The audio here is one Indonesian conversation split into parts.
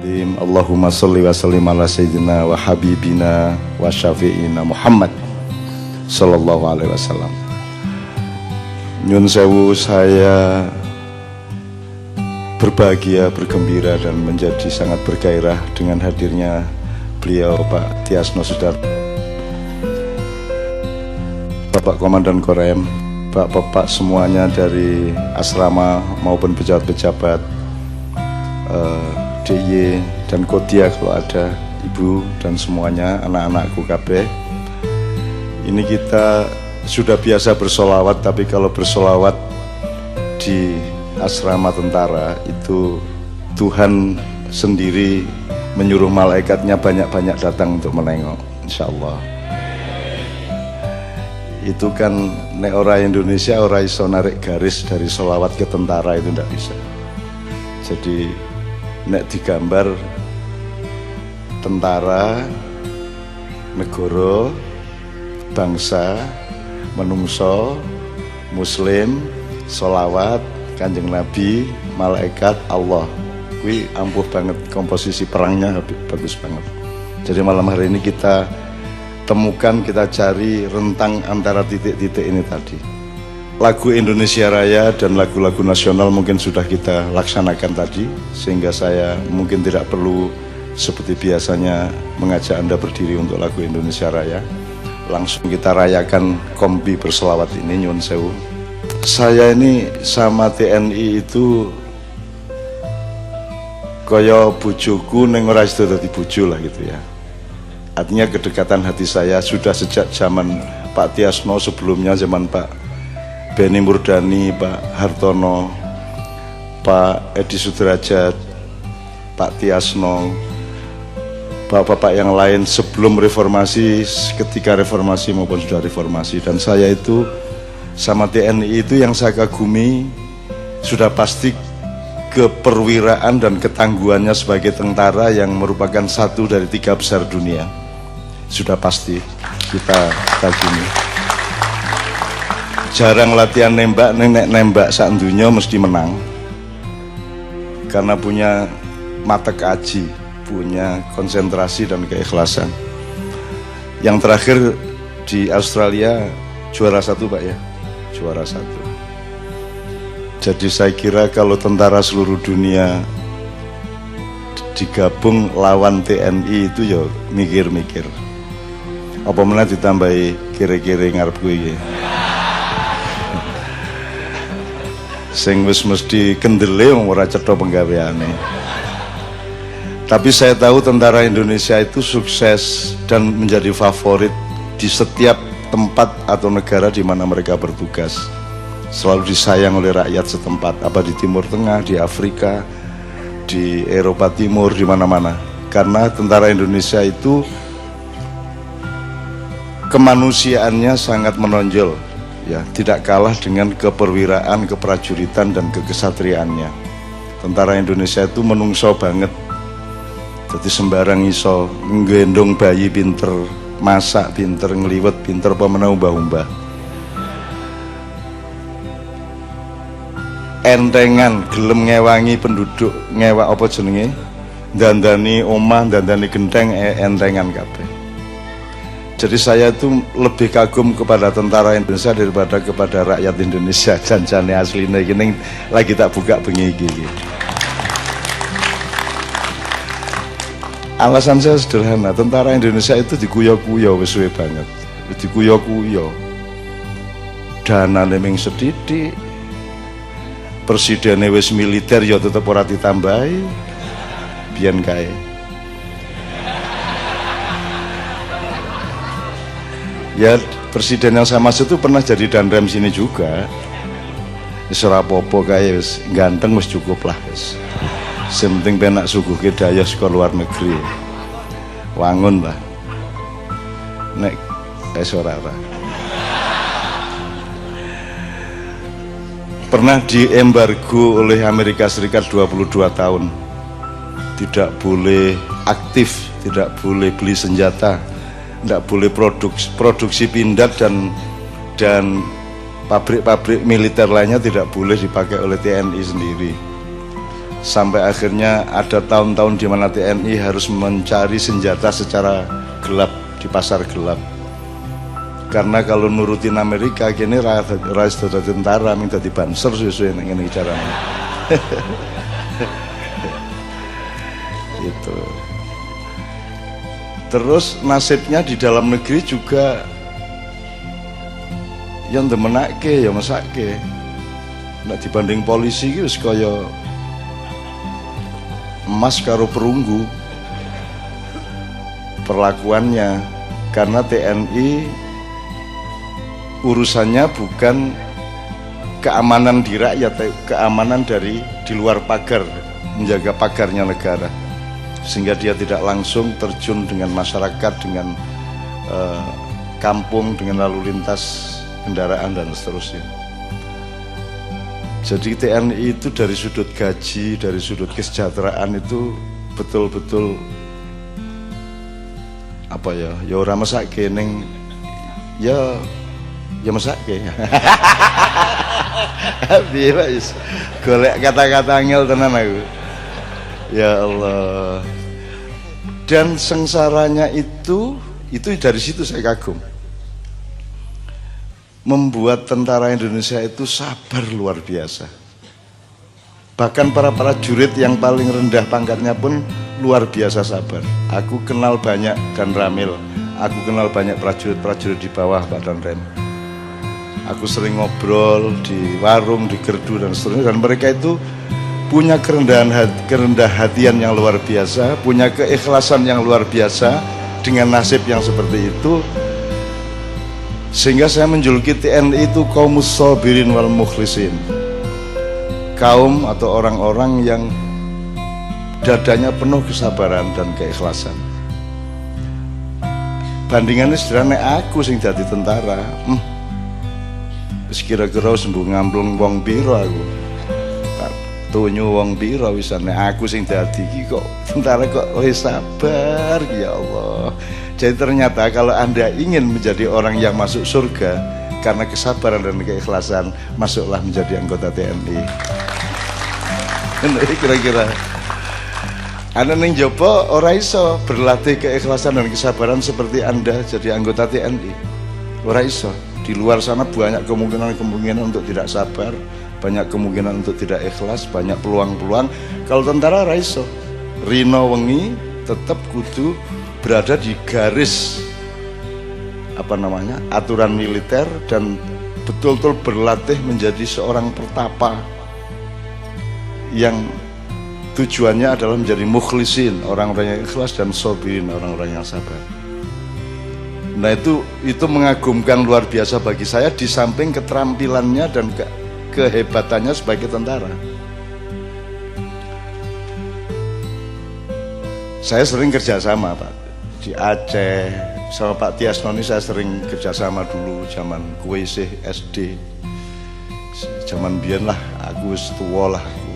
Bismillahirrahmanirrahim. Allahumma salli wa sallim ala sayyidina wa habibina wa syafi'ina Muhammad sallallahu alaihi wasallam. Nyun sewu, saya berbahagia, bergembira dan menjadi sangat bergairah dengan hadirnya beliau Pak Tiasno Sudarto, Bapak Komandan Korem, Bapak semuanya dari asrama maupun pejabat-pejabat DIY dan Kodia kalau ada, Ibu dan semuanya, anak-anakku KB. Ini kita sudah biasa bersolawat, tapi kalau bersolawat di asrama tentara itu Tuhan sendiri menyuruh malaikatnya banyak-banyak datang untuk menengok, insya Allah. Itu kan nek orang Indonesia orang iso narik garis dari solawat ke tentara itu tidak bisa. Jadi nek digambar tentara, negara, bangsa, menungso, muslim, solawat, kanjeng Nabi, malaikat, Allah. Wih, ampuh banget, komposisi perangnya bagus banget. Jadi malam hari ini kita temukan, kita cari rentang antara titik-titik ini tadi. Lagu Indonesia Raya dan lagu-lagu nasional mungkin sudah kita laksanakan tadi, sehingga saya mungkin tidak perlu seperti biasanya mengajak Anda berdiri untuk lagu Indonesia Raya. Langsung kita rayakan kompi berselawat ini, nyun sewu. Saya ini sama TNI itu kaya bojoku ning ora iso dadi bojo lah gitu ya. Artinya kedekatan hati saya sudah sejak zaman Pak Tiasno, sebelumnya zaman Pak Beni Murdani, Pak Hartono, Pak Edi Sudrajat, Pak Tiasno, bapak-bapak yang lain sebelum reformasi, ketika reformasi maupun sudah reformasi. Dan saya itu sama TNI itu yang saya kagumi sudah pasti keperwiraan dan ketangguhannya sebagai tentara yang merupakan satu dari 3 besar dunia. Sudah pasti kita kagumi. Jarang latihan nembak, nenek nembak sak dunya mesti menang. Karena punya mata kaji, punya konsentrasi dan keikhlasan. Yang terakhir di Australia juara 1 Pak ya, juara 1. Jadi saya kira kalau tentara seluruh dunia digabung lawan TNI itu ya mikir-mikir. Apa meneh ditambahi kira-kira ngarep gue iki. Sing wis mesti kendele wong ora cetha penggaweane. Tapi saya tahu tentara Indonesia itu sukses dan menjadi favorit di setiap tempat atau negara di mana mereka bertugas. Selalu disayang oleh rakyat setempat, apa di Timur Tengah, di Afrika, di Eropa Timur, di mana-mana. Karena tentara Indonesia itu kemanusiaannya sangat menonjol, ya, tidak kalah dengan keperwiraan, keprajuritan dan kekesatriaannya. Tentara Indonesia itu menungso banget. Jadi sembarang iso nggendong bayi pinter, masak pinter, ngeliwet pinter, pemenang umbah-umbah. Entengan, gelem ngewangi penduduk, ngewak apa jenenge? Dandani omah, dandani genteng, entengan kabeh. Jadi saya itu lebih kagum kepada tentara Indonesia daripada kepada rakyat Indonesia. Janjane asline iki lagi tak buka bengi iki. Alasan saya sederhana, tentara Indonesia itu dikuyo-kuyo wis suwe banget. Dikuyo-kuyo. Danane ming sedidik. Presidennya wis militer ya tetep ora ditambahi. Biyen kae. Ya presiden yang sama itu pernah jadi danrem sini juga. Wis ora apa-apa kae, wis ganteng wis cukup lah wis. Sing penting penak suguhke daya saka luar negeri. Wangun lah. Nek wis ora. Pernah diembargo oleh Amerika Serikat 22 tahun. Tidak boleh aktif, tidak boleh beli senjata, tidak boleh produksi pindad dan pabrik-pabrik militer lainnya tidak boleh dipakai oleh TNI sendiri. Sampai akhirnya ada tahun-tahun di mana TNI harus mencari senjata secara gelap di pasar gelap. Karena kalau nurutin Amerika gini rais dari tentara minta di banser sesuai dengan ini caranya. Gitu. Terus nasibnya di dalam negeri juga yang demenake ya mesake. Nek dibanding polisi iki wis kaya emas karo perunggu perlakuannya, karena TNI urusannya bukan keamanan di rakyat, keamanan dari di luar pagar, menjaga pagarnya negara, sehingga dia tidak langsung terjun dengan masyarakat, dengan kampung, dengan lalu lintas kendaraan dan seterusnya. Jadi TNI itu dari sudut gaji, dari sudut kesejahteraan itu betul-betul apa ya? Ya ora mesake ning ya mesake. Piye wis golek kata-kata angel tenan aku. Ya Allah. Dan sengsaranya itu dari situ saya kagum. Membuat tentara Indonesia itu sabar luar biasa. Bahkan para prajurit yang paling rendah pangkatnya pun luar biasa sabar. Aku kenal banyak Dan Ramil, aku kenal banyak prajurit-prajurit di bawah Pak Danrem. Aku sering ngobrol di warung, di gerdu dan seterusnya, dan mereka itu punya kerendah hatian yang luar biasa, punya keikhlasan yang luar biasa dengan nasib yang seperti itu. Sehingga saya menjuluki TNI itu kaum sabirin wal mukhlisin, kaum atau orang-orang yang dadanya penuh kesabaran dan keikhlasan. Bandingannya sederhana, aku sing dadi tentara, wis kira-kira sembuh ngamplung wong piro aku, tunyu wong piro wisane aku sing dadi iki kok tentara kok sabar, ya Allah. Jadi ternyata kalau Anda ingin menjadi orang yang masuk surga karena kesabaran dan keikhlasan, masuklah menjadi anggota TNI. Kira-kira Anda ning jopo ora iso berlatih keikhlasan dan kesabaran seperti Anda jadi anggota TNI. Ora iso. Di luar sana banyak kemungkinan untuk tidak sabar, banyak kemungkinan untuk tidak ikhlas, banyak peluang-peluang. Kalau tentara ora iso. Rino wengi tetap kudu berada di garis aturan militer dan betul-betul berlatih menjadi seorang pertapa yang tujuannya adalah menjadi mukhlisin, orang-orang yang ikhlas, dan sobirin, orang-orang yang sabar. Nah itu mengagumkan luar biasa bagi saya, di samping keterampilannya dan kehebatannya sebagai tentara. Saya sering kerjasama Pak di Aceh sama Pak Tiasno ini, saya sering kerjasama dulu zaman kue isih SD, zaman biyen lah, aku wis tuwa lah aku.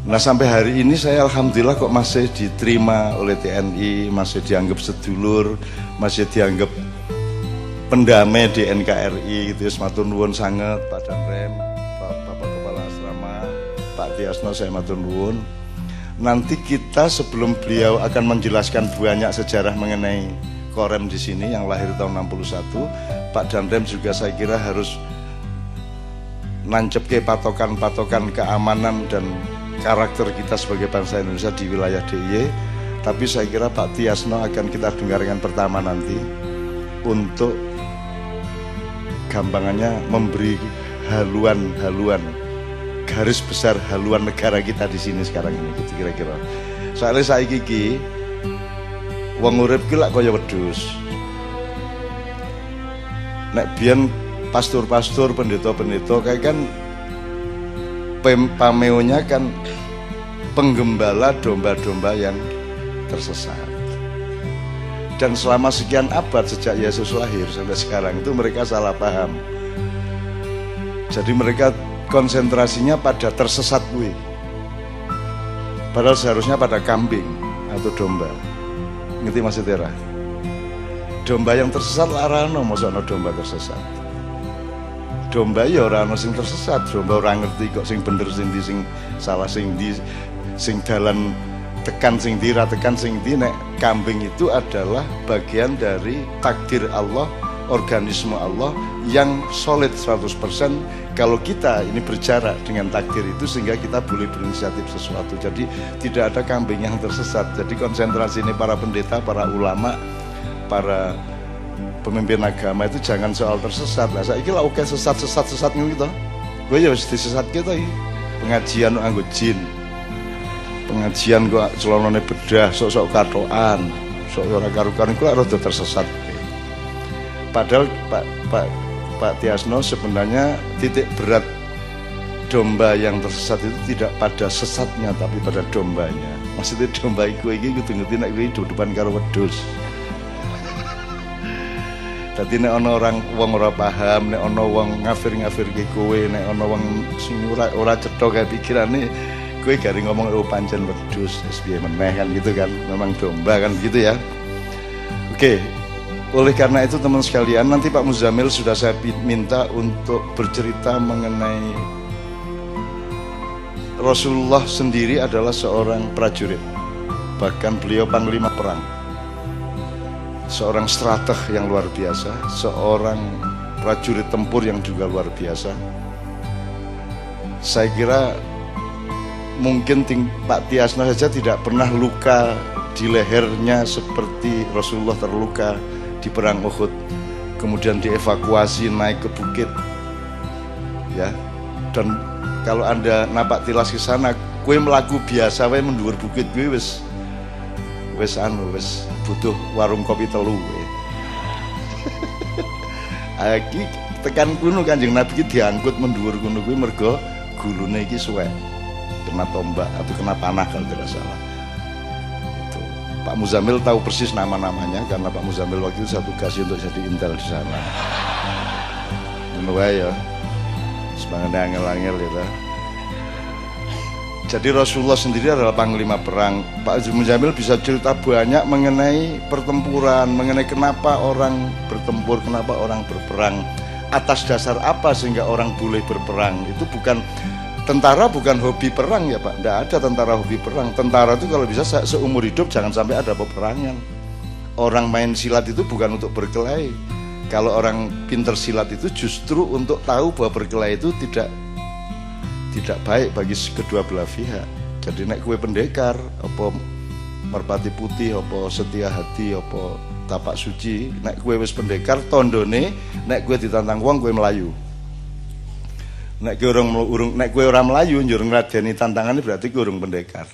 Nah sampai hari ini saya alhamdulillah kok masih diterima oleh TNI, masih dianggap sedulur, masih dianggap pendamai di NKRI gitu. Matur nuwun sanget Pak Danrem, Bapak Kepala Asrama, Pak Tiasno, saya matur nuwun. Nanti kita sebelum beliau akan menjelaskan banyak sejarah mengenai Korem di sini yang lahir tahun 61, Pak Danrem juga saya kira harus nancep ke patokan-patokan keamanan dan karakter kita sebagai bangsa Indonesia di wilayah DIY. Tapi saya kira Pak Tiasno akan kita dengarkan pertama nanti untuk gampangannya memberi haluan garis besar haluan negara kita di sini sekarang ini gitu kira-kira. Soalnya saiki iki wong urip ki lak kaya wedhus. Nek biyen pastor-pastor, pendeta-pendeta kayak kan pameonya kan penggembala domba-domba yang tersesat. Dan selama sekian abad sejak Yesus lahir sampai sekarang itu mereka salah paham. Jadi mereka konsentrasinya pada tersesat kuwi. Padahal seharusnya pada kambing atau domba. Ngerti maksudnya? Domba yang tersesat larano, mosok ana domba tersesat. domba ya ora ana sing tersesat, domba ora ngerti kok sing bener sing ndi sing salah sing ndi sing dalan tekan sing ndi ra tekan sing ndi. Nek kambing itu adalah bagian dari takdir Allah, organisme Allah yang solid 100%. Kalau kita ini berjarak dengan takdir itu sehingga kita boleh berinisiatif sesuatu. Jadi tidak ada kambing yang tersesat. Jadi konsentrasi ini para pendeta, para ulama, para pemimpin agama itu jangan soal tersesat. Lah saiki lah oke sesat ngono gitu. Gue ya wis disesat kita iki. Pengajian nganggo jin. Pengajian kok celonone bedah, sok-sok katokan, sok ora karu-karuan iku rada tersesat. Padahal Pak Tiasno sebenarnya titik berat domba yang tersesat itu tidak pada sesatnya tapi pada dombanya. Maksudnya domba iku iki kudu ngerti nek kuwi depan karo wedhus. Dadi nek ana wong ora paham, nek ana wong ngafir-ngafirke kowe, nek ana wong sing ora cetha kaya pikirane, kowe garing ngomong oh pancen wedhus, wis piye meneh kan gitu kan. Memang domba kan gitu ya. Oke. Oleh karena itu teman sekalian, nanti Pak Muzamil sudah saya minta untuk bercerita mengenai Rasulullah sendiri adalah seorang prajurit. Bahkan beliau panglima perang. Seorang strateg yang luar biasa, seorang prajurit tempur yang juga luar biasa. Saya kira mungkin Pak Tiasno saja tidak pernah luka di lehernya seperti Rasulullah terluka di perang Uhud, kemudian dievakuasi naik ke bukit, ya. Dan kalau Anda napak tilas ke sana, kue melaku biasa, kue mendur bukit, kue wes butuh warung kopi telu. Aki tekan kuno Kanjeng Nabi diangkut mendur kuno kue mergo gulune iki suwek, kena tombak atau kena panah kalau tidak salah. Pak Muzamil tahu persis nama-namanya karena Pak Muzamil waktu itu saya tugasi untuk jadi intel di sana. Menurut ya, semangatnya angel-angel ya. Jadi Rasulullah sendiri adalah panglima perang. Pak Muzamil bisa cerita banyak mengenai pertempuran, mengenai kenapa orang bertempur, kenapa orang berperang, atas dasar apa sehingga orang boleh berperang. Itu bukan tentara, bukan hobi perang ya Pak. Tidak ada tentara hobi perang. Tentara itu kalau bisa seumur hidup jangan sampai ada peperangan. Orang main silat itu bukan untuk berkelahi. Kalau orang pinter silat itu justru untuk tahu bahwa berkelahi itu tidak baik bagi kedua belah pihak. Jadi nek kue pendekar, apa merpati putih, apa setia hati, apa tapak suci, nek kue wis pendekar tondone nek kue ditantang wong kue melayu. Nek kowe ora melayu njur ngladeni tantangannya berarti kowe urung pendekar.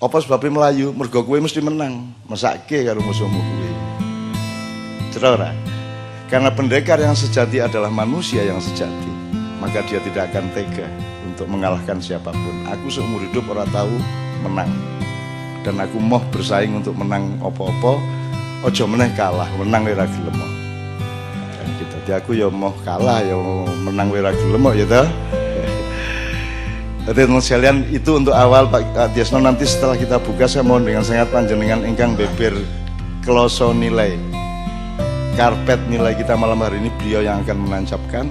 Apa sebabnya melayu? Mergo kowe mesti menang, mesake karo musuhmu kowe. Jelas ora? Karena pendekar yang sejati adalah manusia yang sejati, maka dia tidak akan tega untuk mengalahkan siapapun. Aku seumur hidup ora tahu menang. Dan aku mau bersaing untuk menang apa-apa, aja meneh kalah, menang ora gelem. Jadi aku ya mau kalah ya mau menang wira gelem ya toh. Jadi teman sekalian itu untuk awal Pak Tiasno. Nanti setelah kita buka saya mohon dengan sangat panjenengan ingkang beber kloso nilai karpet nilai kita malam hari ini beliau yang akan menancapkan,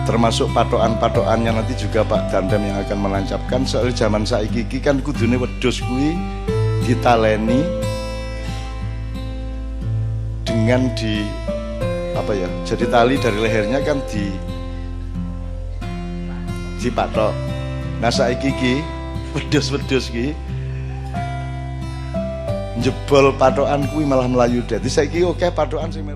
termasuk patokan-patokannya nanti juga Pak Dandem yang akan menancapkan. Soal zaman saiki kan kudune wedhus kuwi ditaleni dengan jadi tali dari lehernya kan dipatok. Nah saiki iki wedhus ki njebol patokan kuwi malah melayu. Dadi saiki oke patokan sing